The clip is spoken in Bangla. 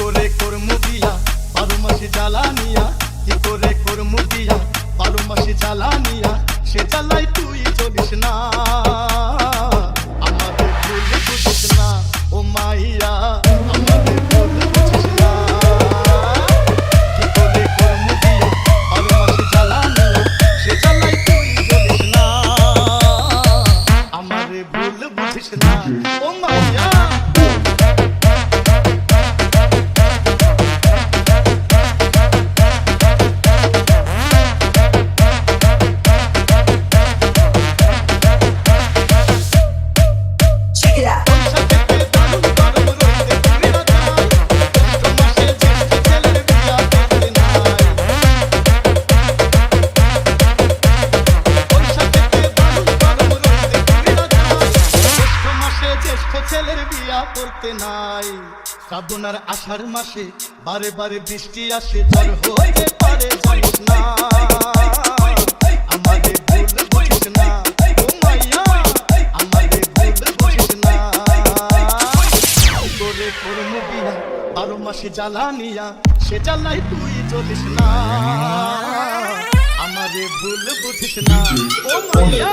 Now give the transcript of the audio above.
করে করমু দিয়া 12 মাসে জ্বালানিয়া, কি করে করমু দিয়া 12 মাসে জ্বালানিয়া, সে জ্বালাই তুই জ্বলিস না, আমাদের ভুল বুঝিস না ও মাইয়া, আমাদের ভুল বুঝিস না। কি করে করমু দিয়া 12 মাসে জ্বালানিয়া, সে জ্বালাই তুই জ্বলিস না, আমাদের ভুল বুঝিস না ও মাইয়া। ছেলের বিয়া করতে নাই, শ্রাবণ আর আষাঢ় মাসে বারে বারে বৃষ্টি আসে, ঝড় হতে পারে জানিস না, আমাদের ভুল বুঝিস না ও মাইয়া, আমাদের ভুল বুঝিস না। করে করমু বিয়া 12 মাসে জ্বালানিয়া, সে জ্বালাই তুই জ্বলিস না, আমাদের ভুল বুঝিস না ও মাইয়া।